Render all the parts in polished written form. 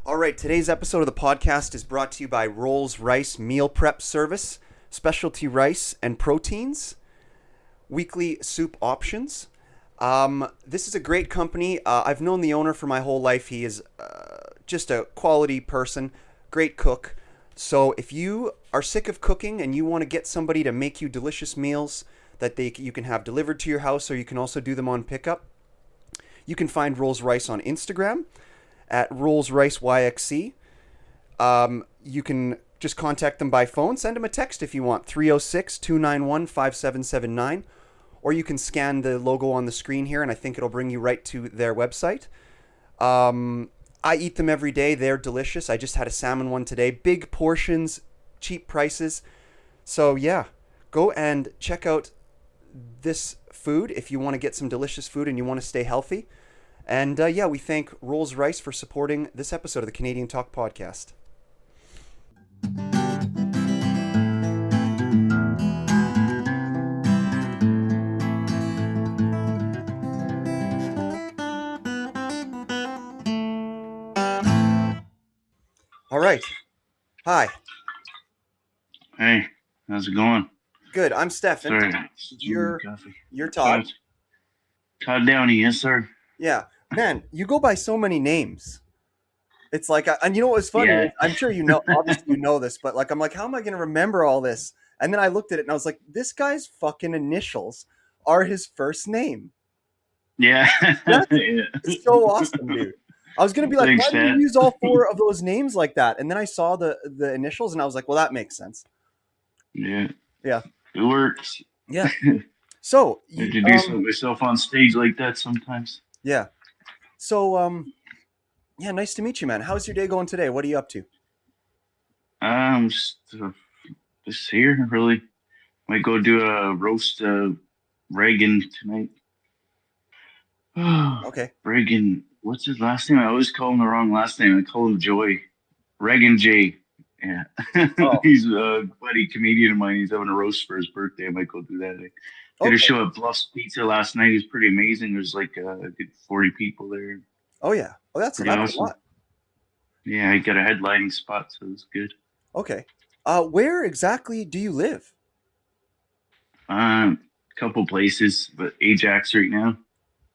All right, today's episode of the podcast is brought to you by Rolls Rice Meal Prep Service, specialty rice and proteins, weekly soup options. This is a great company. I've known the owner for my whole life. He is just a quality person, great cook. So if you are sick of cooking and you want to get somebody to make you delicious meals that you can have delivered to your house, or you can also do them on pickup, you can find Rolls Rice on Instagram at Rolls Rice YXC. You can just contact them by phone. Send them a text if you want, 306-291-5779. Or you can scan the logo on the screen here, and I think it'll bring you right to their website. I eat them every day. They're delicious. I just had a salmon one today. Big portions, cheap prices. So yeah, go and check out this food if you want to get some delicious food and you want to stay healthy. And we thank Rolls Rice for supporting this episode of the Canadian Talk Podcast. All right. Hi. Hey, how's it going? Good. I'm Stephan. Sorry. You're Todd. Todd Downey, yes, sir. Yeah. Man, you go by so many names. It's like, and you know what was funny? Yeah. I'm sure you know, obviously you know this, but like, I'm like, how am I going to remember all this? And then I looked at it and I was like, this guy's fucking initials are his first name. Yeah. It's so awesome, dude. I was going to be like, why do you use all four of those names like that? And then I saw the initials and I was like, well, that makes sense. Yeah. Yeah. It works. Yeah. So I have to do something myself on stage like that sometimes. Yeah. So, nice to meet you, man. How's your day going today? What are you up to? Just here, really. Might go do a roast Reagan tonight. Okay. Reagan, what's his last name? I always call him the wrong last name. I call him Joy. Reagan J. Yeah. Oh. He's a buddy comedian of mine. He's having a roast for his birthday. I might go do that. Did a show at Bluff's Pizza last night. It was pretty amazing. There's like a good 40 people there. Oh, yeah. Oh, that's awesome. A lot. Yeah, I got a headlining spot, so it was good. Okay. Where exactly do you live? Couple places, but Ajax right now.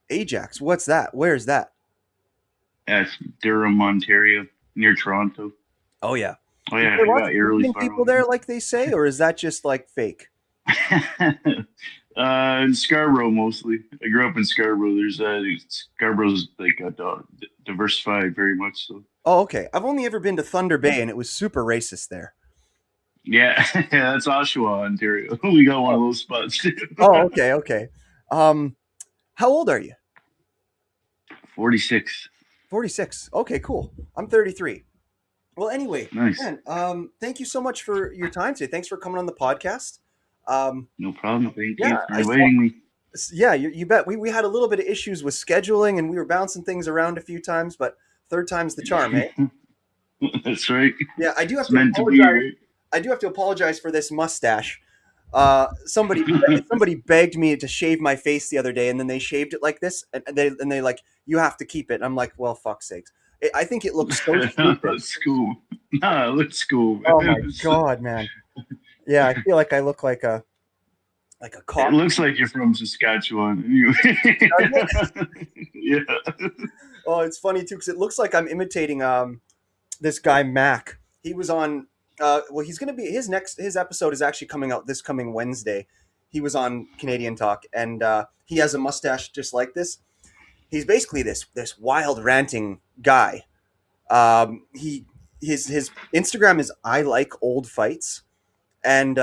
Ajax? What's that? Where's that? At Durham, Ontario, near Toronto. Oh, yeah. Oh, yeah. Are there really people there, like they say, or is that just like fake? In Scarborough mostly. I grew up in Scarborough. Scarborough's like diversified very much so. Oh, okay. I've only ever been to Thunder Bay, and it was super racist there. Yeah, that's Oshawa, Ontario. We got one of those spots too. Oh, okay. How old are you? 46. 46. Okay, cool. I'm 33. Well, anyway, nice. Man, thank you so much for your time today. Thanks for coming on the podcast. No problem. Thank you for inviting me. Yeah, you bet. We had a little bit of issues with scheduling, and we were bouncing things around a few times, but third time's the charm, eh? That's right. Yeah, I do have to apologize. I do have to apologize for this mustache. Somebody begged me to shave my face the other day, and then they shaved it like this, and they like, you have to keep it. And I'm like, well, fuck's sakes. I think it looks so stupid. That's cool. No, it looks cool. Oh my god, man. Yeah, I feel like I look like a cop. It looks like you're from Saskatchewan. Yeah. Oh, it's funny too because it looks like I'm imitating this guy Mac. He was on. He's gonna be his episode is actually coming out this coming Wednesday. He was on Canadian Talk, and he has a mustache just like this. He's basically this wild ranting guy. His Instagram is I like old fights, and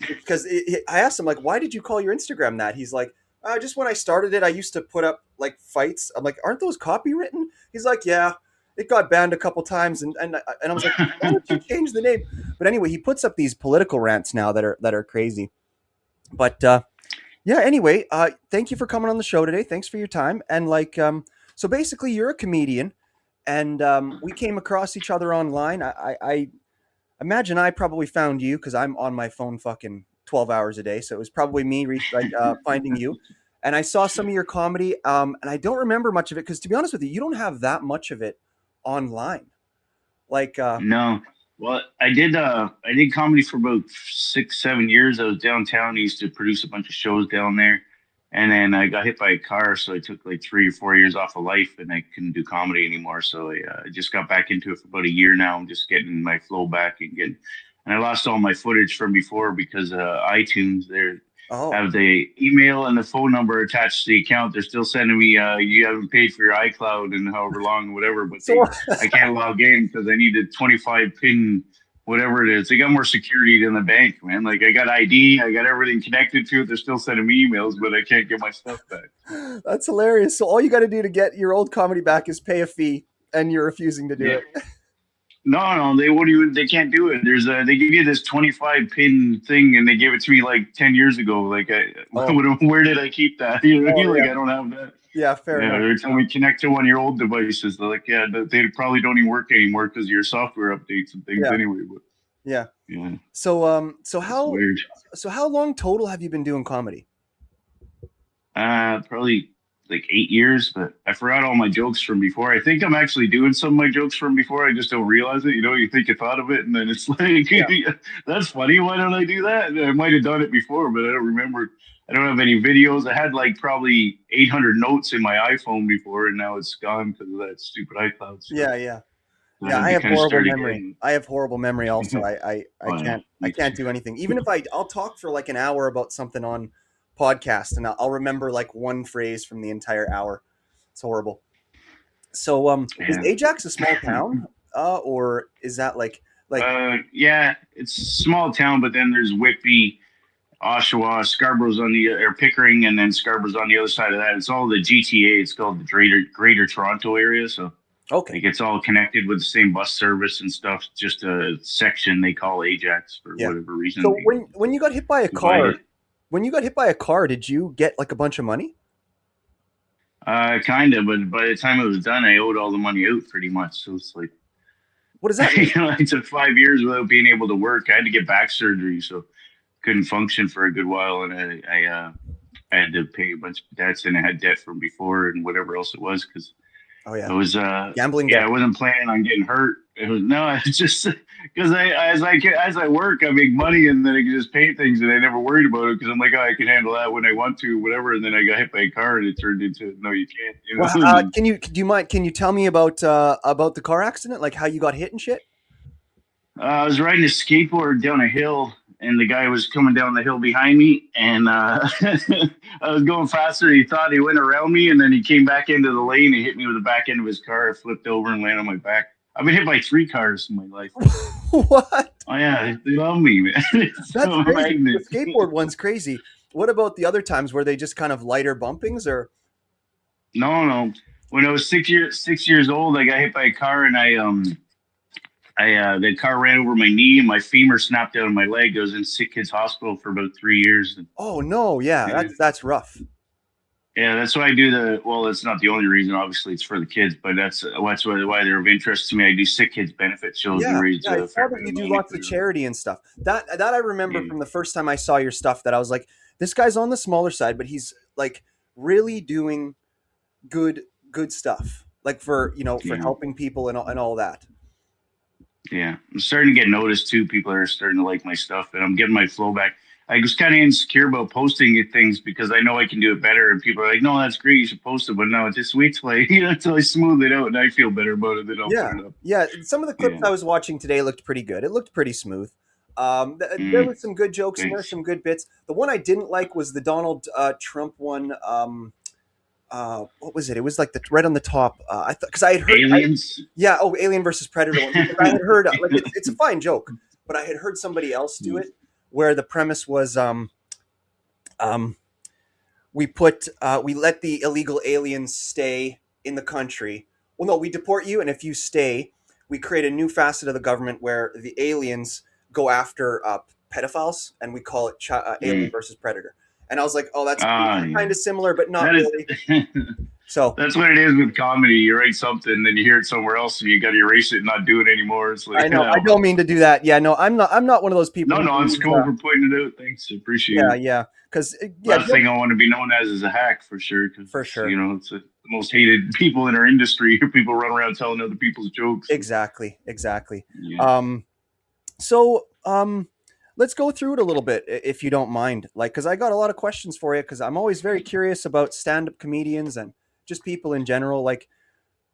because I asked him like, why did you call your Instagram that? He's like, just when I started it, I used to put up like fights. I'm like, aren't those copywritten? He's like, yeah, it got banned a couple times, and I was like, why don't you change the name? But anyway, he puts up these political rants now that are crazy. But yeah, anyway, thank you for coming on the show today. Thanks for your time. And like, so basically, you're a comedian. And we came across each other online. I imagine I probably found you because I'm on my phone fucking 12 hours a day. So it was probably me finding you. And I saw some of your comedy, and I don't remember much of it because, to be honest with you, you don't have that much of it online. Like, No. Well, I did comedy for about 6, 7 years. I was downtown. I used to produce a bunch of shows down there. And then I got hit by a car, so I took like 3 or 4 years off of life and I couldn't do comedy anymore. So I just got back into it for about a year now. I'm just getting my flow back and getting and I lost all my footage from before because iTunes there oh, have the email and the phone number attached to the account. They're still sending me you haven't paid for your iCloud and however long, whatever, but so I can't log in because I need a 25 pin, whatever it is. They got more security than the bank, man. Like I got ID, I got everything connected to it. They're still sending me emails, but I can't get my stuff back. that's hilarious. So all you got to do to get your old comedy back is pay a fee, and you're refusing to do Yeah. it. No, no, they won't even. They can't do it. They give you this 25 pin thing, and they gave it to me like 10 years ago. Like, Oh, where did I keep that? You know what I oh mean? Like, yeah, I don't have that. yeah, fair Yeah, enough. they're telling me connect to one of your old devices. They're like, yeah, they probably don't even work anymore because of your software updates and things Yeah, anyway. But yeah. yeah, So it's how weird. long total have you been doing comedy? Probably like 8 years, but I forgot all my jokes from before. I think I'm actually doing some of my jokes from before. I just don't realize it. You know, you think you thought of it, and then it's like, Yeah. that's funny. Why don't I do that? I might have done it before, but I don't remember. I don't have any videos. I had like probably 800 notes in my iPhone before, and now it's gone because of that stupid iCloud stuff. Yeah, yeah. I Yeah, had I to have kind of horrible start memory. again. I have horrible memory also. I Oh yeah, can't I me can't too. do anything. Even if I'll talk for like an hour about something on podcast and I'll remember like one phrase from the entire hour. It's horrible. So is Yeah. Ajax a small town? Or is that like Yeah, it's a small town, but then there's Whitby, Oshawa, Scarborough's on the or Pickering, and then Scarborough's on the other side of that. It's all the GTA. It's called the Greater Toronto area. So okay. like it's all connected with the same bus service and stuff. Just a section they call Ajax for Yeah. whatever reason So they when you got hit by a car, divided. did you get like a bunch of money? Kind of, but by the time it was done, I owed all the money out pretty much. So it's like What does that mean? I took 5 years without being able to work. I had to get back surgery, so couldn't function for a good while, and I had to pay a bunch of debts, and I had debt from before and whatever else it was because Oh I yeah. was Gambling yeah, I debt. wasn't planning on getting hurt. It was no, it's just because as I work, I make money, and then I can just pay things, and I never worried about it because I'm like, oh, I can handle that when I want to, whatever. And then I got hit by a car, and it turned into no, you can't, you know. Well, And then do you mind? Can you tell me about the car accident, like how you got hit and shit? I was riding a skateboard down a hill, and the guy was coming down the hill behind me, and I was going faster. He thought he went around me, and then he came back into the lane and hit me with the back end of his car. I flipped over and landed on my back. I've been hit by 3 cars in my life. What? Oh yeah, they love me, man. It's That's a crazy. magnet. The skateboard one's crazy. What about the other times where they just kind of lighter bumpings or? No, no. When I was 6 years old, I got hit by a car, and the car ran over my knee, and my femur snapped out of my leg. I was in sick kids hospital for about 3 years. Oh no, yeah, Yeah. that's rough. Yeah, that's why I do the. Well, it's not the only reason. Obviously, it's for the kids, but that's why they're of interest to me. I do sick kids benefit shows and Yeah, raise yeah, I a saw fair that bit you of do money lots for of them. charity and stuff. That I remember Yeah, from the first time I saw your stuff. That I was like, this guy's on the smaller side, but he's like really doing good good stuff. Like for for yeah, helping people and all that. yeah. I'm starting to get noticed too. People are starting to like my stuff, and I'm getting my flow back. I was kind of insecure about posting things because I know I can do it better, and people are like, "No, that's great. You should post it." But no, just wait till I, until I smooth it out and I feel better about it. Then I'll put Yeah, it up. yeah. Some of the clips Yeah. I was watching today looked pretty good. It looked pretty smooth. There Mm, was some good jokes in there, thanks. some good bits. The one I didn't like was the Donald Trump one. What was it? It was like the right on the top. I thought because I had heard, Aliens. yeah, oh, Alien versus Predator one because I had heard like it's a fine joke, but I had heard somebody else do it where the premise was um, we let the illegal aliens stay in the country. Well, no, we deport you, and if you stay, we create a new facet of the government where the aliens go after pedophiles, and we call it Alien Mm. versus Predator. And I was like, oh, that's Yeah. kind of similar, but not That really. is. So That's what it is with comedy. You write something, then you hear it somewhere else, and you got to erase it and not do it anymore. It's I like, know I oh, don't mean to do that. Yeah, no, I'm not. I'm not one of those people no, who no, it's believes. cool for pointing it out. Thanks, appreciate Yeah, it. yeah, because yeah, Last thing I want to be known as is a hack for sure. Because for you sure. know, the most hated people in our industry. People run around telling other people's jokes. Exactly, exactly. Yeah. Um, so let's go through it a little bit, if you don't mind. Like, because I got a lot of questions for you. Because I'm always very curious about stand-up comedians and just people in general. Like,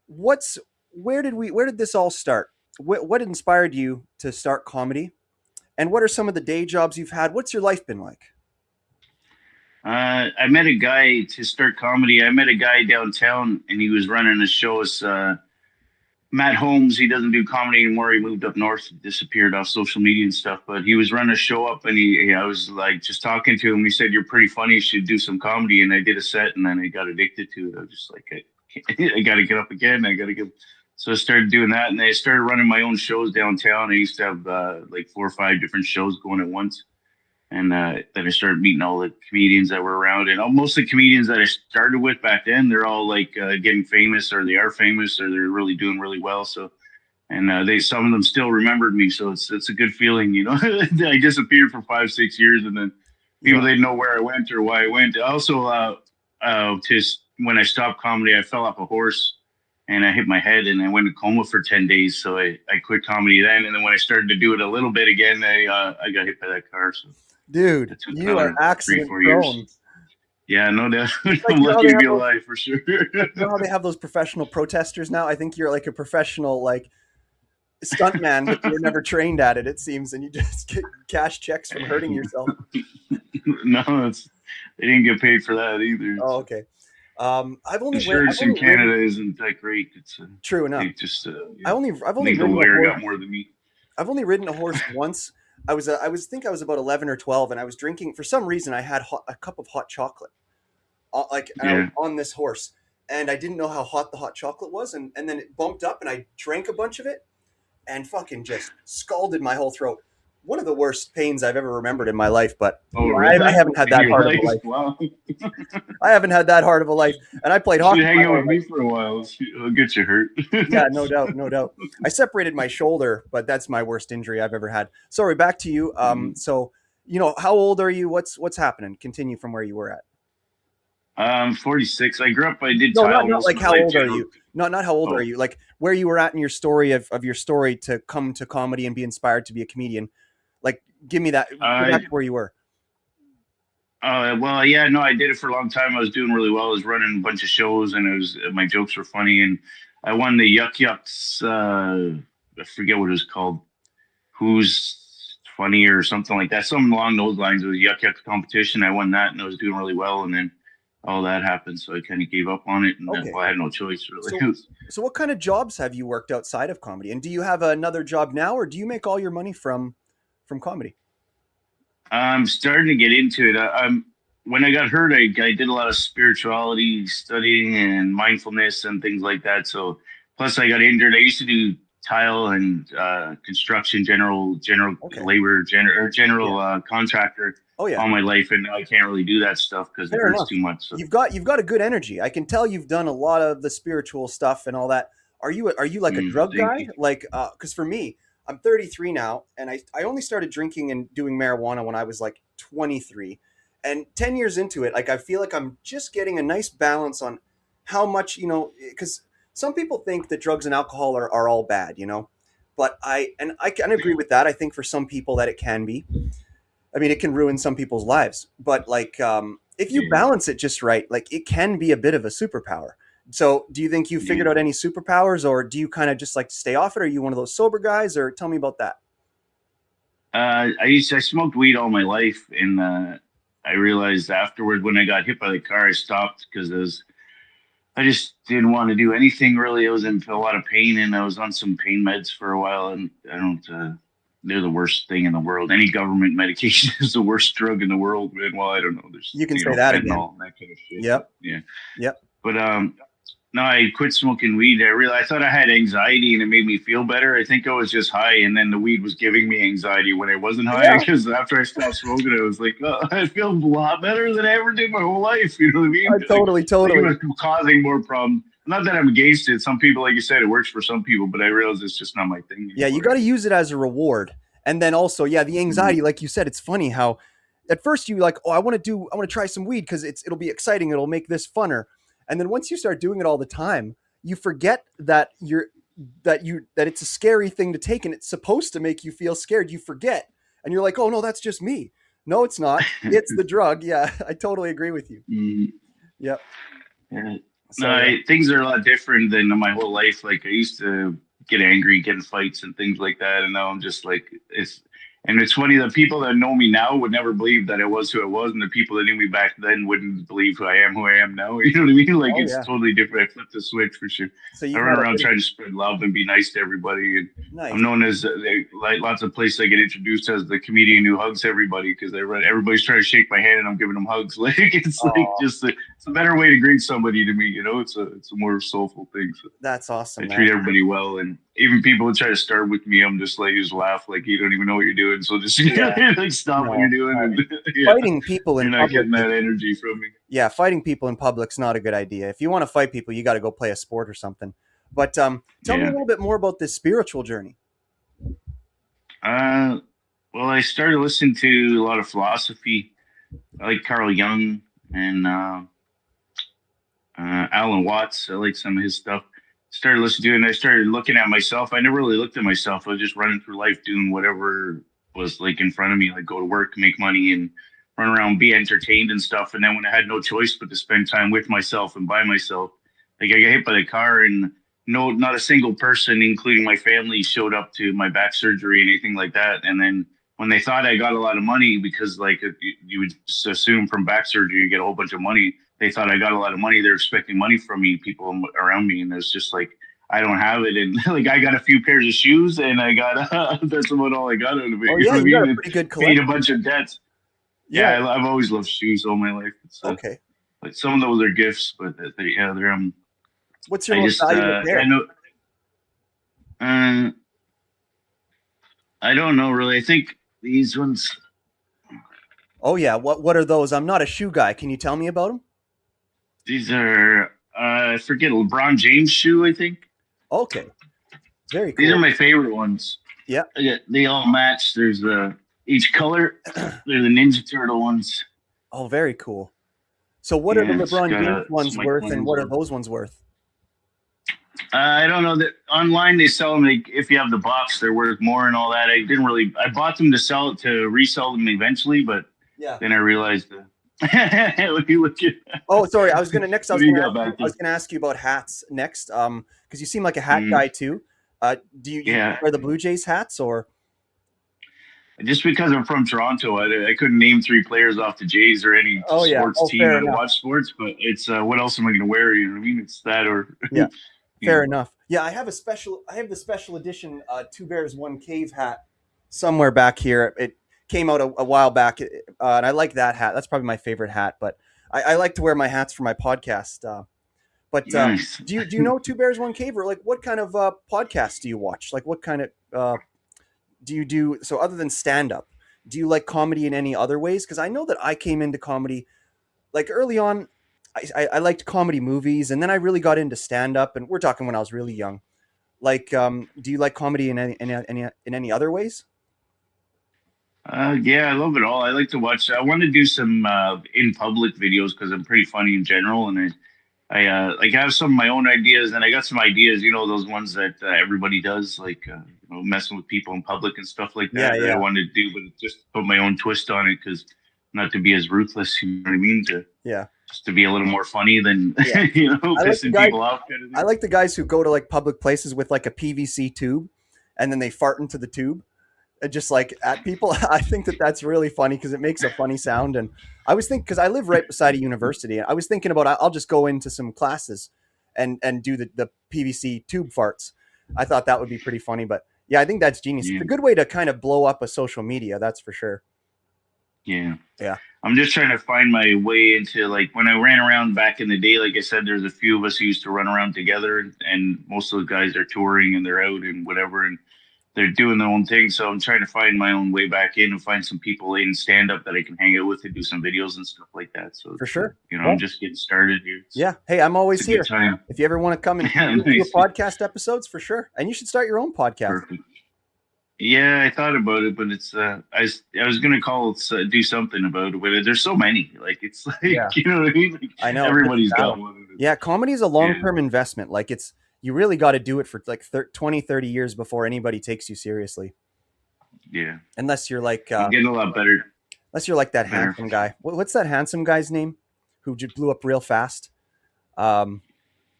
what's where did this all start? What inspired you to start comedy? And what are some of the day jobs you've had? What's your life been like? I met a guy to start comedy. I met a guy downtown, and he was running a show. It's Matt Holmes. He doesn't do comedy anymore. He moved up north, disappeared off social media and stuff. But he was running a show up, and I was like just talking to him. He said, "You're pretty funny. You should do some comedy." And I did a set, and then I got addicted to it. I was just like, I got to get up again. I got to get. So I started doing that, and I started running my own shows downtown. I used to have like 4 or 5 different shows going at once. And then I started meeting all the comedians that were around, and most of the comedians that I started with back then, they're all like getting famous, or they are famous, or they're really doing really well. So, and they some of them still remembered me, so it's a good feeling, you know. I disappeared for 5 6 years, and then people Yeah. didn't know where I went or why I went. Also, just when I stopped comedy, I fell off a horse and I hit my head, and I went in coma for 10 days. So I quit comedy then, and then when I started to do it a little bit again, I got hit by that car. So. Dude, It took you are another three, accident 4 years. prone. Yeah, no doubt. Like, I'm lucky to be alive for sure. you know how they have those professional protesters now? I think you're like a professional like stuntman, but you were never trained at it. It seems, and you just get cash checks from hurting yourself. No, they didn't get paid for that either. Oh, okay. I've Insurance in only ridden. Canada isn't that great. It's True enough. they just I yeah. only I've I only think the ridden a lawyer horse. got more than me. I've only ridden a horse once. I was about 11 or 12, and I was drinking for some reason. I had a cup of hot chocolate, and I was Yeah. on this horse, and I didn't know how hot the hot chocolate was, and then it bumped up, and I drank a bunch of it, and fucking just scalded my whole throat. One of the worst pains I've ever remembered in my life, but Oh, I really? haven't had In that your hard of a life? life. Wow. I haven't had that hard of a life, and I played You should hockey hang my out whole with me life. for a while. It'll get you hurt. Yeah, no doubt, no doubt. I separated my shoulder, but that's my worst injury I've ever had. Sorry, back to you. So how old are you? What's happening? Continue from where you were at. 46. I grew up. I did No, tile not most like of my how life. old are General. you? Not how old are Oh, you? Like where you were at in your story of your story to come to comedy and be inspired to be a comedian. Like, give me that. Go uh, back to where you were. well, yeah, no, I did it for a long time. I was doing really well. I was running a bunch of shows, and it was my jokes were funny, and I won the Yuck Yucks. I forget what it was called. Who's funny or something like that? Something along those lines. It was a Yuck Yucks competition. I won that, and I was doing really well. And then all that happened, so I kind of gave up on it, and Okay. well, I had no choice So really. so what kind of jobs have you worked outside of comedy? And do you have another job now, or do you make all your money from comedy? I'm starting to get into it. I'm when I got hurt, I did a lot of spirituality studying and mindfulness and things like that. So plus I got injured. I used to do tile and construction, general Okay. labor, Yeah. general contractor Oh yeah. all my life, and now I can't really do that stuff because it Fair hurts enough. too much. So You've got a good energy. I can tell you've done a lot of the spiritual stuff and all that. Are you like a drug thank guy? you. Like cuz for me, I'm 33 now and I only started drinking and doing marijuana when I was like 23. And 10 years into it, like I feel like I'm just getting a nice balance on how much, cuz some people think that drugs and alcohol are all bad. But I can agree with that. I think for some people that it can be. I mean, it can ruin some people's lives, but like, if you Yeah, balance it just right, like it can be a bit of a superpower. So, do you think you yeah. figured out any superpowers, or do you kind of just like stay off it? Are you one of those sober guys, or tell me about that? I smoked weed all my life, and I realized afterward when I got hit by the car, I stopped because I just didn't want to do anything really. I was in a lot of pain, and I was on some pain meds for a while, and I don't. They're the worst thing in the world. Any government medication is the worst drug in the world. And well, I don't know. There's You can say that again. fentanyl and that kind of shit. But Yep. yeah, Yep. but no, I quit smoking weed. I thought I had anxiety, and it made me feel better. I think I was just high, and then the weed was giving me anxiety when I wasn't high. Yeah. Because after I stopped smoking, I was like, oh, I feel a lot better than I ever did my whole life. You know what I mean? Totally, Like it totally. was causing more problems. Not that I'm against it. Some people, like you said, it works for some people, but I realize it's just not my thing Yeah, you anymore. got to use it as a reward, and then also, yeah, the Mm, anxiety, like you said, it's funny how at first you like, oh, I want to try some weed because it'll be exciting, it'll make this funner, And then once you start doing it all the time, you forget that it's a scary thing to take and it's supposed to make you feel scared. You forget and you're like, oh no, that's just me. No, it's not. It's the drug. Yeah, I totally agree with you. Mm, Yep. yeah. No, So yeah. things are a lot different than my whole life. Like I used to get angry, get in fights and things like that, and now I'm just like it's. And it's funny, the people that know me now would never believe that I was who I was, and the people that knew me back then wouldn't believe who I am now. You know what I mean? Like Oh it's yeah. totally different. I flipped the switch for sure. So I you've run had a around bit of trying to spread love and be nice to everybody. And nice. I'm known as like lots of places I get introduced as the comedian who hugs everybody because I run. Everybody's trying to shake my hand and I'm giving them hugs. Like it's like Oh, just it's a better way to greet somebody to me. It's a more soulful thing. So that's I awesome, man. treat everybody well, and even people who try to start with me, I'm just like just laugh like you don't even know what you're doing. So just Yeah. like stop what you're No, doing, no. and yeah, Fighting people you're in not public getting is that energy from me. yeah, fighting people in public's not a good idea. If you want to fight people, you got to go play a sport or something. But tell me a Yeah. little bit more about this spiritual journey. Uh, well, I started listening to a lot of philosophy. I like Carl Jung and Alan Watts. I like some of his stuff. Started listening to it, and I started looking at myself. I never really looked at myself. I was just running through life doing whatever was like in front of me, like go to work, make money, and run around, be entertained and stuff. And then when I had no choice but to spend time with myself and by myself, like I got hit by the car, and no, not a single person, including my family, showed up to my back surgery and anything like that. And then when they thought I got a lot of money, because like you would just assume from back surgery you get a whole bunch of money, they thought I got a lot of money. They're expecting money from me, people around me, and it's just like I don't have it. And like I got a few pairs of shoes, and I got that's about all I got out of it. Oh You yeah, know what I you got mean? a It pretty good paid a collection. bunch of debts. Yeah, Yeah. I've always loved shoes all my life. It's Okay. like some of those are gifts, but yeah, they're What's your I most just valuable yeah pair? no I don't know really. I think these ones Oh yeah. What are those? I'm not a shoe guy. Can you tell me about them? these are I forget LeBron James shoe. I think Okay. Very these are cool. my favorite ones. Yeah. Yeah, they all match. There's each color. They're the Ninja Turtle ones. Oh, very cool. So what are the Yeah, it's LeBron got James some ones Mike worth and Williams what are on. those ones worth? I don't know that online they sell them. Like, if you have the box, they're worth more and all that. I didn't really. I bought them to sell it to resell them eventually, but Yeah. then I realized. What do you look at? Oh, sorry. I was gonna next. What do you got back I was there? gonna ask you about hats next. Because you seem like a hat Mm, guy too. Do you yeah, wear the Blue Jays hats or? just because I'm from Toronto, I couldn't name three players off the Jays or any Oh yeah. sports Oh, team. fair I don't enough. watch sports, but it's what else am I going to wear? You know what I mean? It's that or Yeah. you Fair know. enough. Yeah, I have a special. I have the special edition Two Bears One Cave hat somewhere back here. It came out a while back, and I like that hat. That's probably my favorite hat. But I like to wear my hats for my podcast. But Nice. do you know Two Bears One Cave or like what kind of podcasts do you watch? Like what kind of do you do? So other than stand up, do you like comedy in any other ways? Because I know that I came into comedy like early on. I liked comedy movies, and then I really got into stand up. And we're talking when I was really young. Like, do you like comedy in any other ways? Yeah, I love it all. I like to watch. I want to do some in public videos because I'm pretty funny in general, and like I have some of my own ideas, and I got some ideas. Those ones that everybody does, like messing with people in public and stuff like Yeah, that I yeah, wanted to do, but just put my own twist on it because not to be as ruthless. You know what I mean? To yeah, just to be a little more funny than yeah. I like the pissing guys. people off kind of I thing. like the guys who go to like public places with like a PVC tube, and then they fart into the tube, just like at people. I think that that's really funny because it makes a funny sound. And I was thinking because I live right beside a university, I was thinking about I'll just go into some classes and do the PVC tube farts. I thought that would be pretty funny, but yeah, I think that's genius. It's Yeah, a good way to kind of blow up a social media. That's for sure. yeah. Yeah. I'm just trying to find my way into like when I ran around back in the day. Like I said, there's a few of us who used to run around together, and most of the guys are touring and they're out and whatever, and they're doing their own thing. So I'm trying to find my own way back in and find some people in stand up that I can hang out with and do some videos and stuff like that. So For it's, sure. I'm Well, just getting started here. yeah. Hey, I'm It's always a good here. time. If you ever want to come and Yeah, do a nice. podcast episodes, for sure. And you should start your own podcast. Perfect. Yeah, I thought about it, but it's I was gonna call do something about it, but there's so many. Like it's like Yeah, you know what I mean? Like, I know. It's a everybody's got battle. one. Yeah, comedy is a Yeah, long-term investment. Like it's you really got to do it for like 20, 30 years before anybody takes you seriously. yeah. Unless you're like I'm getting a lot unless you're like that better. handsome guy. What's that handsome guy's name who just blew up real fast? Um,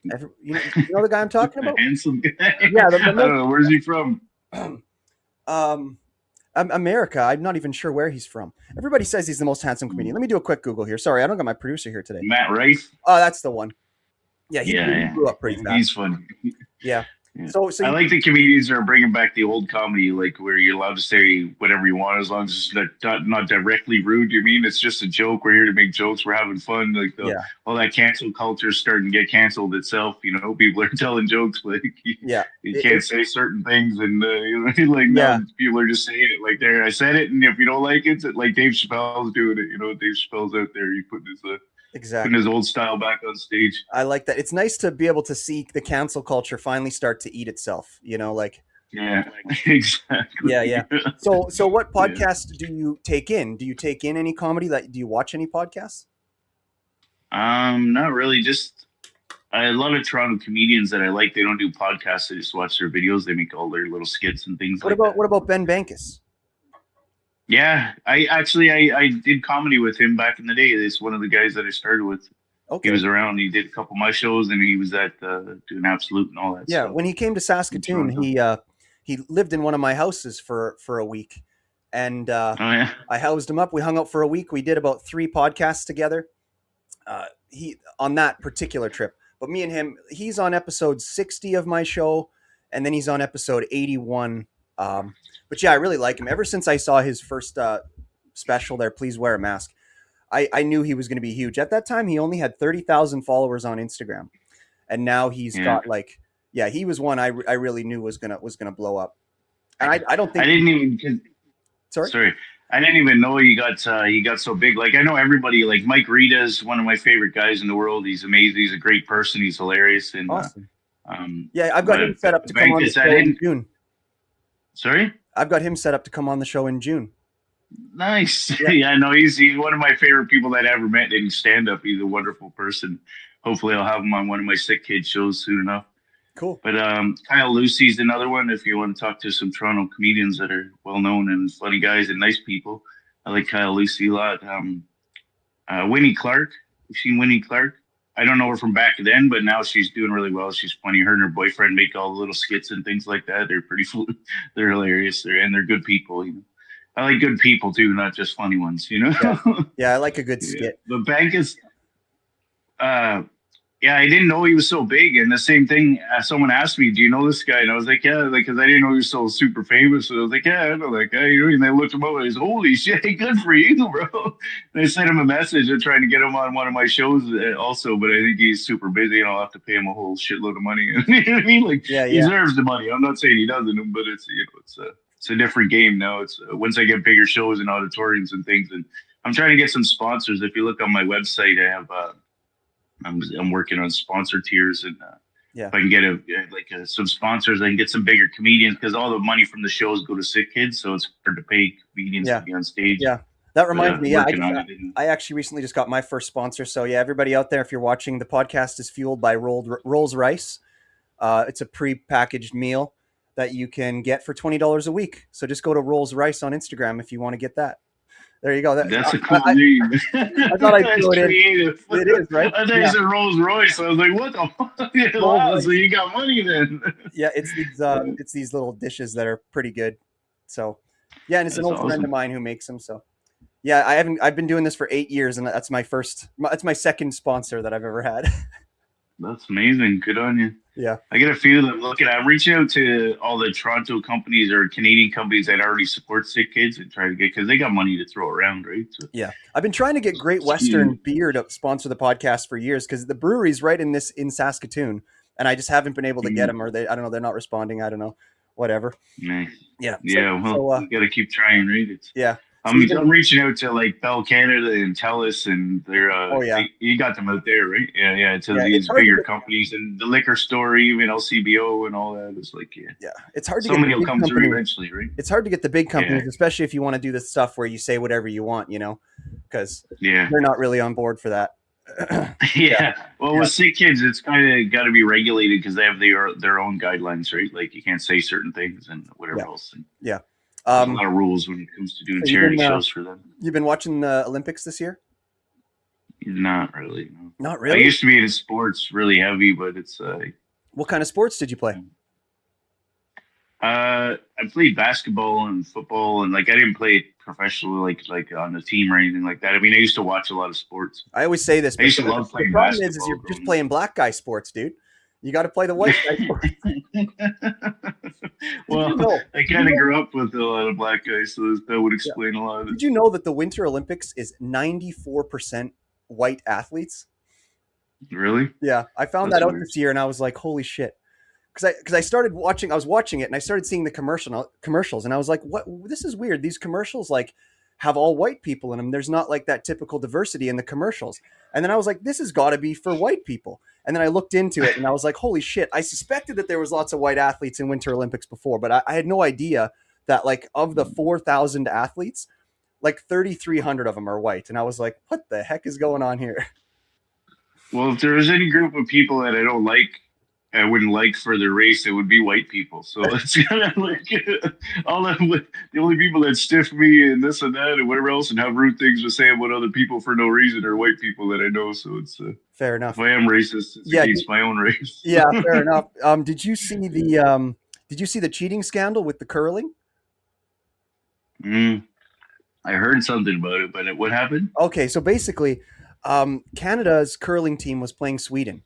you know the guy I'm talking A about? handsome guy. Yeah, the I don't know where's he from. most America. I'm not even sure where he's from. Everybody says he's the most handsome comedian. Let me do a quick Google here. Sorry, I don't got my producer here today. Matt Rife. Oh, that's the one. Yeah, Yeah, he yeah, blew up pretty fast. he's funny. Yeah. Yeah. So I you, like the comedians that are bringing back the old comedy, like where you're allowed to say whatever you want as long as it's not directly rude. You mean it's just a joke? We're here to make jokes. We're having fun. Like yeah, all that cancel culture is starting to get canceled itself. You know, people are telling jokes like yeah, you it, can't it, say certain things, and you know, like now yeah, people are just saying it like there. I said it, and if you don't like it, like Dave Chappelle's doing it. You know, Dave Chappelle's out there. He putting his exactly. old style back on stage. I like that. It's nice to be able to see the cancel culture finally start to eat itself. Like Yeah, exactly. yeah, yeah. So what Yeah. podcasts do you take in? Do you take in any comedy? Like, do you watch any podcasts? Not really. Just a lot of Toronto comedians that I like. They don't do podcasts. I just watch their videos. They make all their little skits and things like that. What about Ben Bankus? Yeah, I actually I did comedy with him back in the day. It's one of the guys that I started with. He Okay. was around. He did a couple of my shows, and he was at doing Absolute and all that Yeah, stuff when he came to in Saskatoon, Toronto. he lived in one of my houses for a week, and Oh yeah, I housed him up. We hung out for a week. We did about 3 podcasts together. He on that particular trip, but me and him, he's on episode 60 of my show, and then he's on episode 81. But yeah, I really like him. Ever since I saw his first special there, Please Wear a Mask, I knew he was going to be huge. At that time, he only had 30,000 followers on Instagram, and now he's yeah. got like, yeah, he was one I really knew was gonna blow up. And I don't I think, didn't even. sorry. Sorry, I didn't even know he got so big. Like I know everybody. Like Mike Rita is one of my favorite guys in the world. He's amazing. He's a great person. He's hilarious. And Awesome. Yeah, I've got him set up to come on the Venkis, I show in didn't. June. Sorry. I've got him set up to come on the show in June. Nice. Yeah, Yeah, no, he's one of my favorite people that I ever met in stand up. He's a wonderful person. Hopefully, I'll have him on one of my sick kid shows soon enough. cool. But Kyle Lucy's another one. If you want to talk to some Toronto comedians that are well known and funny guys and nice people, I like Kyle Lucy a lot. Winnie Clark. You've seen Winnie Clark? I don't know her from back then, but now she's doing really well. She's funny. Her and her boyfriend make all the little skits and things like that. They're pretty, they're hilarious. They're good people. You know, I like good people too, not just funny ones. You Yeah, know, yeah, I like a good yeah. skit. But Bank is, uh, yeah, I didn't know he was so big. And the same thing, someone asked me, "Do you know this guy?" And I was like, "Yeah," like because I didn't know he was so super famous. So I was like, "Yeah, I know that guy." You know, and I looked him up. And I was, "Holy shit, good for you, bro!" And I sent him a message. I'm trying to get him on one of my shows also, but I think he's super busy, and I'll have to pay him a whole shitload of money. You know what I mean? Like Yeah, he yeah, deserves the money. I'm not saying he doesn't, but it's a different game now. It's once I get bigger shows and auditoriums and things, and I'm trying to get some sponsors. If you look on my website, I have. I'm working on sponsor tiers, and yeah, if I can get some sponsors, I can get some bigger comedians because all the money from the shows go to sick kids, so it's hard to pay comedians to yeah, be on stage. yeah. That But reminds me. Yeah, working on it. And, I actually recently just got my first sponsor. So yeah, everybody out there, if you're watching, the podcast is fueled by Rolls Rice. It's a pre-packaged meal that you can get for $20 a week. So just go to Rolls Rice on Instagram if you want to get that. There you go. that's a cool name. I thought I'd That's throw it in. creative. It is, right? I thought you Yeah. said Rolls Royce. I was like, what the fuck? Rolls Wow, so Rice. you got money then? Yeah, it's these little dishes that are pretty good. So yeah, and it's an That's old friend of awesome. mine who makes them. So yeah, I've been doing this for 8 years, and that's my second sponsor that I've ever had. That's amazing. Good on you. Yeah. I get a few that look at. I'm reaching out to all the Toronto companies or Canadian companies that already support sick kids and try to get because they got money to throw around, right? So, Yeah, I've been trying to get Great yeah. Western Beer to sponsor the podcast for years because the brewery's right in Saskatoon, and I just haven't been able to get Mm, them, or I don't know, they're not responding. I don't know, whatever. nice. Yeah. Yeah, well, we got to keep trying, right? It's Yeah. So even I'm reaching out to like Bell Canada and Telus, and they're oh yeah, you got them out there, right? Yeah, yeah. To yeah, it's these hard to bigger get companies and the liquor store, even LCBO and all that. It's like, yeah, yeah, it's hard to get the somebody will big come through companies. eventually, right? It's hard to get the big Yeah, companies, especially if you want to do the stuff where you say whatever you want, because yeah. they're not really on board for that. Yeah, Yeah. Well, yeah, with sick kids, it's kind of got to be regulated because they have their own guidelines, right? Like you can't say certain things and yeah, whatever else. And yeah. there's a lot of rules when it comes to doing So charity shows for them. you've been watching the Olympics this year? Not really. No. Not I really. used to be into sports really heavy, but it's What kind of sports did you play? I played basketball and football, and like I didn't play it professionally, like on the team or anything like that. I mean, I used to watch a lot of sports. I always say this, I but used to love the playing problem is basketball you're just growing up. playing black guy sports, dude. You got to play the white guy sports. Did you Well, know? I Did you kind of know? grew up with a lot of black guys, so that would Yeah. explain a lot of it. Did you know that the Winter Olympics is 94% white athletes? Really? Yeah, I found that That's out weird. this year, and I was like, "Holy shit!" Because I started watching. I was watching it, and I started seeing the commercials, and I was like, "What? This is weird. These commercials like have all white people in them. There's not like that typical diversity in the commercials." And then I was like, "This has got to be for white people." And then I looked into it, and I was like, "Holy shit!" I suspected that there was lots of white athletes in Winter Olympics before, but I had no idea that like of the 4,000 athletes, like 3,300 of them are white. And I was like, "What the heck is going on here?" Well, if there was any group of people that I don't like, I wouldn't like for their race, it would be white people. So it's kind of like all of the only people that stiff me and this and that and whatever else and have rude things to say about other people for no reason are white people that I know. So it's Fair if enough. I am racist, it's Yeah, against my own race. yeah, fair enough. Did you see the cheating scandal with the curling? Mm, I heard something about it, but what happened? Okay, so basically, Canada's curling team was playing Sweden,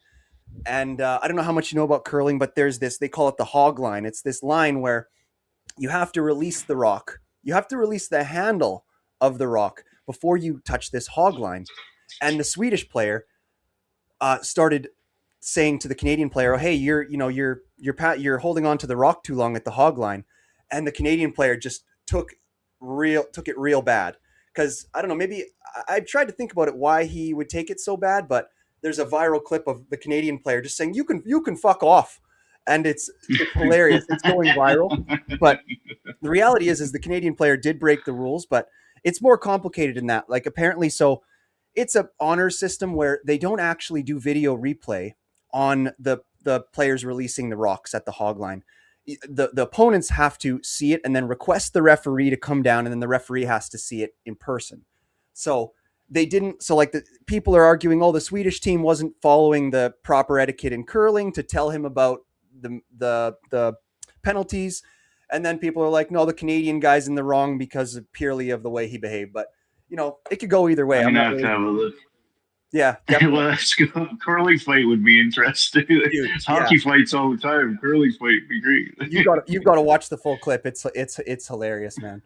and I don't know how much you know about curling, but there's this. They call it the hog line. It's this line where you have to release the rock. You have to release the handle of the rock before you touch this hog line. And the Swedish player started saying to the Canadian player, "Oh, hey, you're holding on to the rock too long at the hog line," and the Canadian player just took it real bad because I don't know, maybe I've tried to think about it why he would take it so bad, but there's a viral clip of the Canadian player just saying you can fuck off, and it's hilarious. It's going viral, but the reality is the Canadian player did break the rules, but it's more complicated than that. Like apparently, so it's a honor system where they don't actually do video replay on the players releasing the rocks at the hog line. The opponents have to see it and then request the referee to come down, and then the referee has to see it in person. So they didn't. So like the people are arguing, oh, the Swedish team wasn't following the proper etiquette in curling to tell him about the penalties, and then people are like, no, the Canadian guy's in the wrong because of purely of the way he behaved. But it could go either way. I'm I'm gonna not have to really. have a look. Yeah, Well, definitely, that's good. Curling fight would be interesting. dude. Yeah, Hockey fights all the time. Curling fight would be you've great. got to watch the full clip. It's hilarious, man.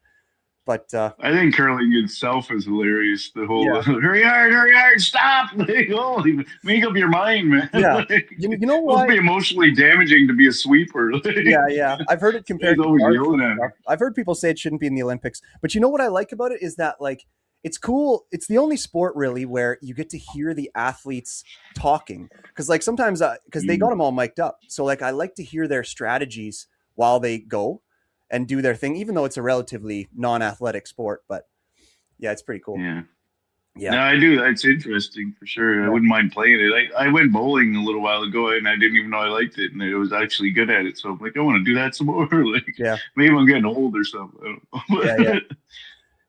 But I think curling itself is hilarious. The whole yeah, hurry hard, stop! Like, holy, make up your mind, man. yeah. Like, You know must why? be emotionally damaging to be a sweeper. Like, Yeah, yeah. I've heard it he's compared to always darts yelling and at me. stuff. I've heard people say it shouldn't be in the Olympics. But you know what I like about it is that like it's cool. It's the only sport really where you get to hear the athletes talking because like sometimes because they got Mm, them all mic'd up. So like I like to hear their strategies while they go and do their thing, even though it's a relatively non-athletic sport. But yeah, it's pretty cool. yeah. Yeah, No, I do. That's interesting for sure. I yeah, wouldn't mind playing it. I went bowling a little while ago and I didn't even know I liked it, and I was actually good at it. So I'm like, I want to do that some more. Like yeah, maybe I'm getting old or something. I yeah, don't yeah, know.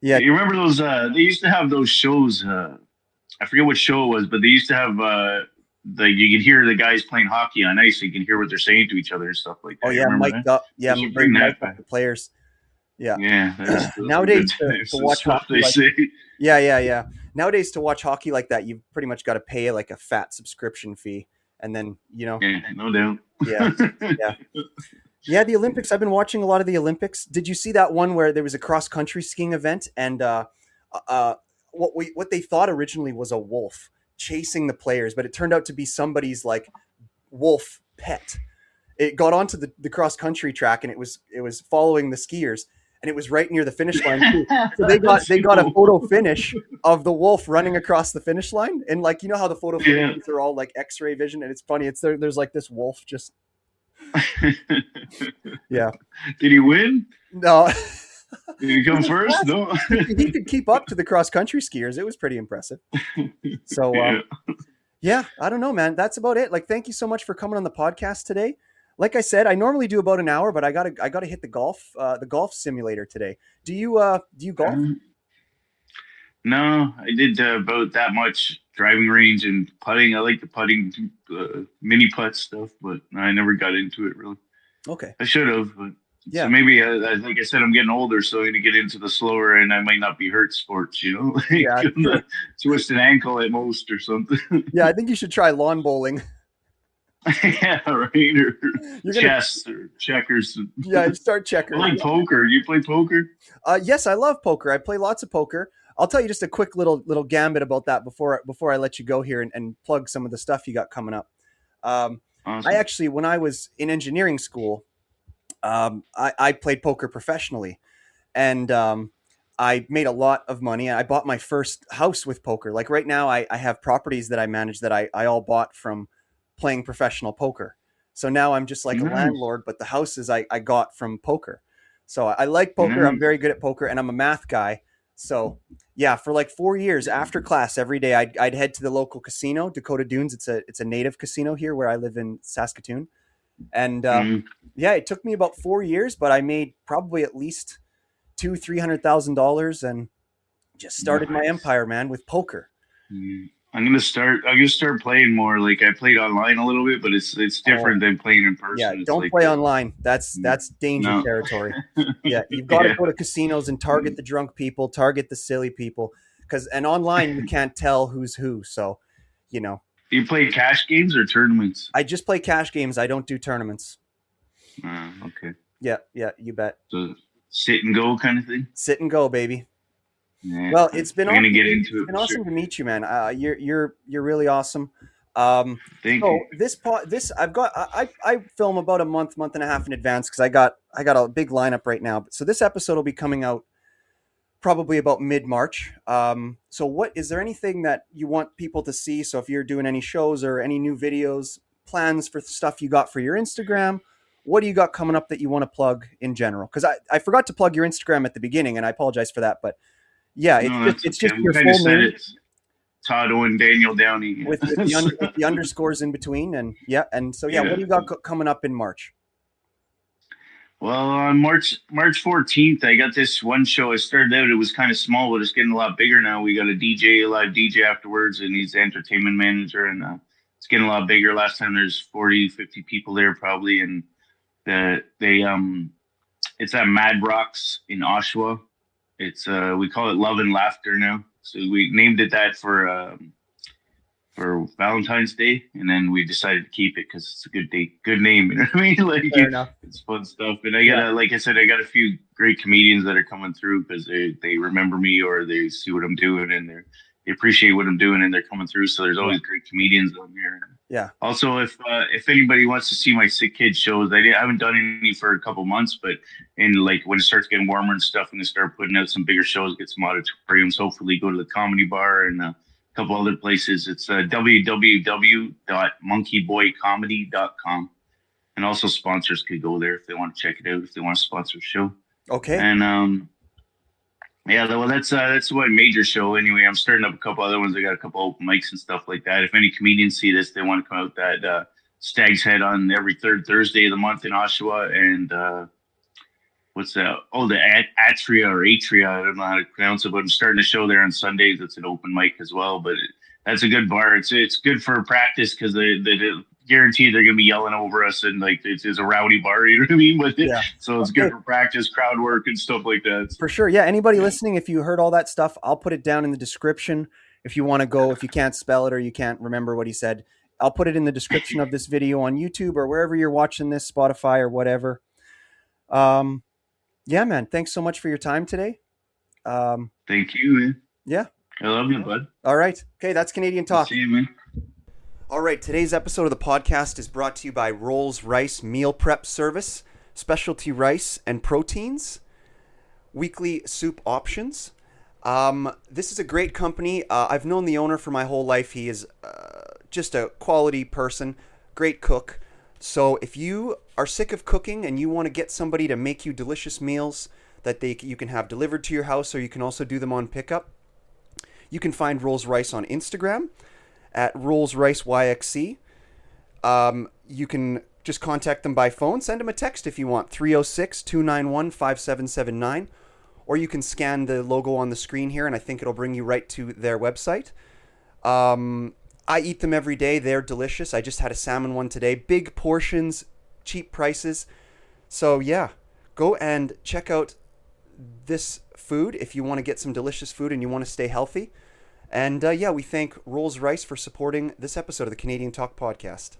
yeah. You remember those? They used to have those shows. I forget what show it was, but they used to have you could hear the guys playing hockey on ice. So you can hear what they're saying to each other and stuff like Oh that. You yeah, remember mic'd that? up. Yeah, They should they bring mic that up back. the players. Yeah. Yeah, those were Nowadays good to times. The watch stuff hockey they like say. yeah, yeah, yeah. Nowadays to watch hockey like that, you've pretty much got to pay like a fat subscription fee, and then Yeah, no doubt. yeah, yeah, yeah. The Olympics. I've been watching a lot of the Olympics. Did you see that one where there was a cross country skiing event and uh, what they thought originally was a wolf chasing the players, but it turned out to be somebody's like wolf pet. It got onto the cross country track and it was following the skiers, and it was right near the finish line too. So That's they got a cool. photo finish of the wolf running across the finish line, and like you know how the photo Yeah. finishes are all like X-ray vision, and it's funny. It's there's like this wolf just yeah. Did he win? No, Did he come was first? fast. No. He could keep up to the cross country skiers. It was pretty impressive. So Yeah. yeah, I don't know, man. That's about it. Like, thank you so much for coming on the podcast today. Like I said, I normally do about an hour, but I gotta hit the golf simulator today. Do you golf? No, I did about that much driving range and putting. I like the putting, mini putt stuff, but I never got into it really. Okay. I should have, but so Yeah. maybe like I said, I'm getting older, so I'm gonna get into the slower, and I might not be hurt sports. Yeah. Like True. twist an ankle at most or something. Yeah. I think you should try lawn bowling. Yeah, right. Or You're gonna chess or checkers. yeah start I checkers. like poker. Do you play poker? Yes, I love poker. I play lots of poker. I'll tell you just a quick little gambit about that before I let you go here and plug some of the stuff you got coming up. I Awesome. actually, when I was in engineering school, I played poker professionally, and I made a lot of money. I bought my first house with poker. Like right now, I have properties that I manage that I all bought from playing professional poker. So now I'm just like a Nice, landlord, but the houses I got from poker. So I like poker. I'm nice. very good at poker, and I'm a math guy. So yeah, for like 4 years after class, every day I'd head to the local casino, Dakota Dunes. It's a native casino here where I live in Saskatoon, and Mm, yeah, it took me about 4 years, but I made probably at least $300,000 and just started my nice. empire, man, with poker. I'm gonna start. I'm gonna start playing more. Like I played online a little bit, but it's Oh, different than playing in yeah, person. It's don't like play online. mm, That's danger no, territory. Yeah, you've got to yeah. go to casinos and target the drunk people, target the silly people, because and online you can't tell who's who. So, you know, Do you play cash games or tournaments? I just play cash games. I don't do tournaments. Okay. Yeah, yeah, you bet. So sit and go kind of thing. Sit and go, baby. Yeah, Well, I'm gonna get into it's it been for sure. awesome to meet you, man. You're really awesome. Um, Thank you. so this I've got I film about a month and a half in advance because I got a big lineup right now. So this episode will be coming out probably about mid March. So what is there anything that you want people to see? So if you're doing any shows or any new videos, plans for stuff you got for your Instagram, what do you got coming up that you want to plug in general? Because I forgot to plug your Instagram at the beginning, and I apologize for that, but yeah, No, that's it's okay. just We your kind of full said name it. Todd Owen Daniel Downey. with the underscores in between, and yeah, and so yeah, what Yeah. do you got coming up in March? Well, on March 14th, I got this one show. I started out; it was kind of small, but it's getting a lot bigger now. We got a live DJ afterwards, and he's the entertainment manager, and it's getting a lot bigger. Last time there's 40, 50 people there probably, and they it's at Mad Rocks in Oshawa. It's we call it Love and Laughter now. So we named it that for Valentine's Day, and then we decided to keep it because it's a good date, good name. You know what I mean? Like Fair enough. it's fun stuff. And I Yeah, got like I said, I got a few great comedians that are coming through because they remember me or they see what I'm doing and they appreciate what I'm doing and they're coming through. So there's yeah, always great comedians on here. yeah. Also, if anybody wants to see my Sick Kid shows, I haven't done any for a couple months, but in like when it starts getting warmer and stuff, I'm gonna start putting out some bigger shows, get some auditoriums. Hopefully, go to the Comedy Bar and a couple other places. It's www.monkeyboycomedy.com, and also sponsors could go there if they want to check it out if they want to sponsor a show. Okay, And yeah, well, that's what major show anyway. I'm starting up a couple other ones. I got a couple open mics and stuff like that. If any comedians see this, they want to come out that Stag's Head on every third Thursday of the month in Oshawa, and what's that? Oh, the Atria. I don't know how to pronounce it, but I'm starting a show there on Sundays. It's an open mic as well, but that's a good bar. It's good for practice because they guarantee they're gonna be yelling over us and like it's a rowdy bar. You know what I mean? But yeah. so it's good Okay, for practice, crowd work, and stuff like that. So, for sure. Yeah, anybody yeah. listening, if you heard all that stuff, I'll put it down in the description. If you want to go, if you can't spell it or you can't remember what he said, I'll put it in the description of this video on YouTube or wherever you're watching this, Spotify or whatever. Um, yeah, man. Thanks so much for your time today. Um, Thank you, man. yeah. I love you, bud. All right. Okay, that's Canadian See Talk. you, man. All right, today's episode of the podcast is brought to you by Rolls Rice Meal Prep Service, specialty rice and proteins. weekly soup options. This is a great company. I've known the owner for my whole life. He is just a quality person, great cook. So if you are sick of cooking and you want to get somebody to make you delicious meals that you can have delivered to your house, or you can also do them on pickup, you can find Rolls Rice on Instagram at Rolls Rice YXC. You can just contact them by phone. Send them a text if you want, 306 291 5779. Or you can scan the logo on the screen here, and I think it'll bring you right to their website. I eat them every day. They're delicious. I just had a salmon one today. Big portions, cheap prices. So, yeah, go and check out this food if you want to get some delicious food and you want to stay healthy. And yeah, we thank Rolls Rice for supporting this episode of the Canadian Talk Podcast.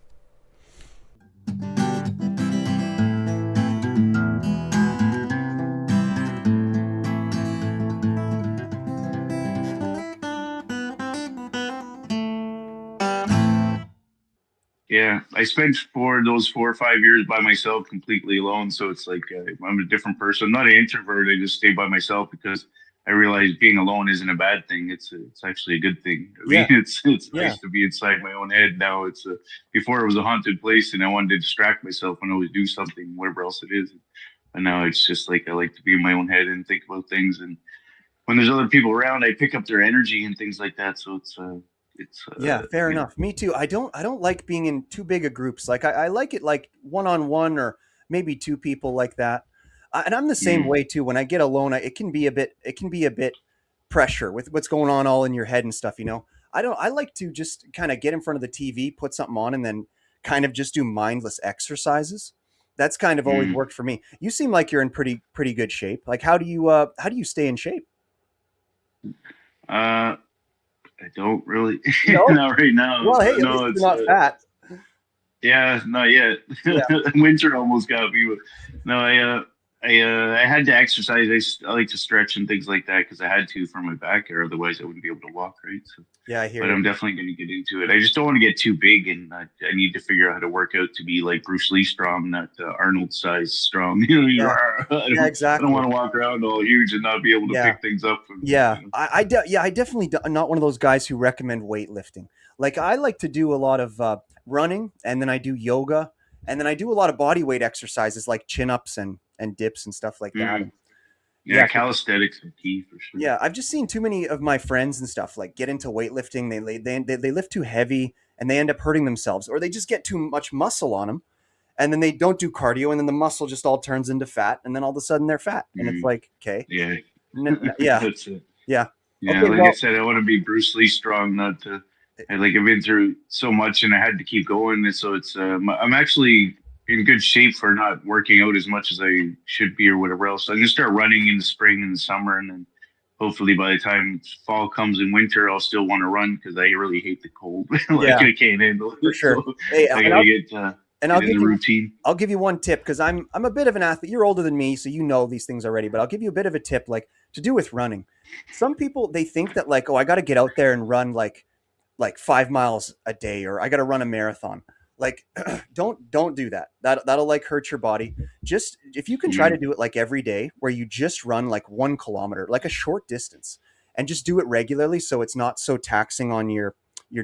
Yeah, I spent for those 4 or 5 years by myself, completely alone. So it's like I'm a different person. I'm not an introvert. I just stay by myself because I realize being alone isn't a bad thing. It's actually a good thing. I mean, Yeah, it's yeah, nice to be inside my own head now. Before it was a haunted place, and I wanted to distract myself and always do something, whatever else it is. And now it's just like I like to be in my own head and think about things. And when there's other people around, I pick up their energy and things like that. So it's yeah. Fair you know. enough. Me too. I don't like being in too big of groups. Like I like it like one on one or maybe two people like that. And I'm the same Mm, way too. When I get alone, it can be a bit pressure with what's going on all in your head and stuff. I like to just kind of get in front of the TV, put something on, and then kind of just do mindless exercises. That's kind of always mm. worked for me. You seem like you're in pretty good shape. Like how do you stay in shape? Uh, I don't really, No. not right now. Well, hey, at least No, you're it's not fat. yeah, not yet. Yeah. Winter almost got me. But no, I had to exercise. I like to stretch and things like that because I had to for my back, or otherwise I wouldn't be able to walk right. So, Yeah, I hear but you. I'm definitely going to get into it. I just don't want to get too big, and I need to figure out how to work out to be like Bruce Lee strong, not Arnold size strong. Yeah. Yeah, I don't exactly. want to walk around all huge and not be able to Yeah. pick things up. From, Yeah, I definitely am not one of those guys who recommend weightlifting. Like I like to do a lot of running, and then I do yoga, and then I do a lot of body weight exercises like chin ups and dips and stuff like that. Mm, And yeah, yeah, calisthenics are key for sure. yeah, I've just seen too many of my friends and stuff like get into weightlifting. They lift too heavy and they end up hurting themselves, or they just get too much muscle on them, and then they don't do cardio, and then the muscle just all turns into fat, and then all of a sudden they're fat, and it's Mm, like okay, yeah, yeah, that's it. yeah, Yeah, okay, like I well, said, I want to be Bruce Lee strong, not to. I've been through so much, and I had to keep going. And so I'm actually in good shape for not working out as much as I should be, or whatever else. So I'm gonna start running in the spring and the summer, and then hopefully by the time fall comes and winter, I'll still want to run because I really hate the cold. Like yeah, I can't handle for it, so sure. Hey, I and gotta I'll and get in the routine. I'll give you one tip because I'm a bit of an athlete. You're older than me, so you know these things already. But I'll give you a bit of a tip, like to do with running. Some people they think that like, oh, I got to get out there and run like 5 miles a day, or I got to run a marathon. Like, don't do that. That'll like hurt your body. Just if you can try to Mm, do it like every day, where you just run like 1 kilometer, like a short distance, and just do it regularly, so it's not so taxing on your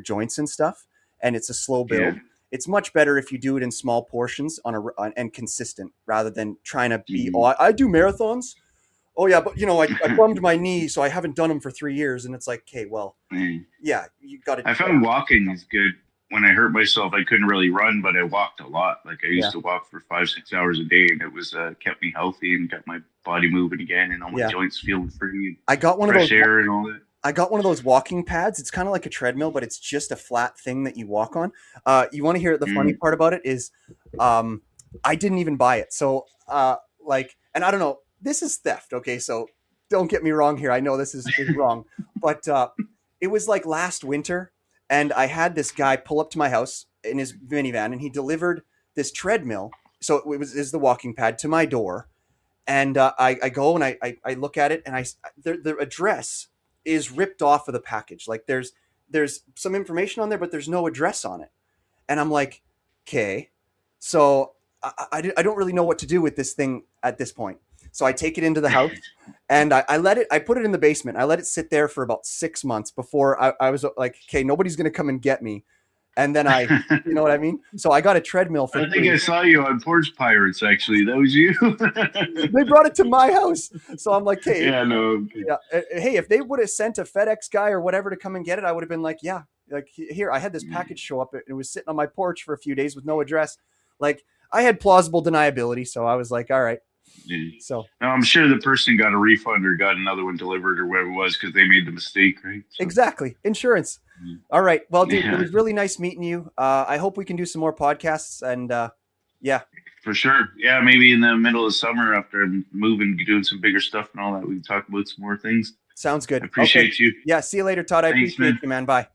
joints and stuff, and it's a slow yeah. build. It's much better if you do it in small portions and consistent rather than trying to be. Oh, Mm. I do marathons. Oh yeah, but I bummed my knee, so I haven't done them for 3 years, and it's like, okay, well, Mm. yeah, you got to. I found walking is good. When I hurt myself, I couldn't really run, but I walked a lot. Like I Yeah, used to walk for 5, 6 hours a day, and it was kept me healthy and got my body moving again, and all my yeah. joints feeling free, and I got one of those. fresh air, and all that. I got one of those walking pads. It's kind of like a treadmill, but it's just a flat thing that you walk on. You want to hear the funny Mm, part about it is, um, I didn't even buy it. So, and I don't know. This is theft. Okay, so don't get me wrong here. I know this is wrong, but it was like last winter, and I had this guy pull up to my house in his minivan, and he delivered this treadmill. So it was is the walking pad to my door, and I go and I look at it, and the address is ripped off of the package. Like there's some information on there, but there's no address on it. And I'm like, okay, so I don't really know what to do with this thing at this point. So I take it into the house, And I put it in the basement. I let it sit there for about 6 months before I was like, okay, nobody's going to come and get me. And then you know what I mean? So I got a treadmill for I think I free. saw you on Porch Pirates. Actually, that was you. They brought it to my house. So I'm like, hey, Yeah, no. yeah, hey, if they would have sent a FedEx guy or whatever to come and get it, I would have been like, yeah, like here, I had this package show up. It was sitting on my porch for a few days with no address. Like I had plausible deniability. So I was like, all right. Yeah. So No, I'm sure the person got a refund or got another one delivered or whatever it was because they made the mistake, right? So, exactly. Insurance. All right. Well, dude, it yeah, was really nice meeting you. I hope we can do some more podcasts and yeah, for sure. Yeah, maybe in the middle of summer after I'm moving, doing some bigger stuff and all that, we can talk about some more things. sounds I good. Okay. appreciate you. Yeah. See you later, Todd. I Thanks, appreciate man. you, man. Bye.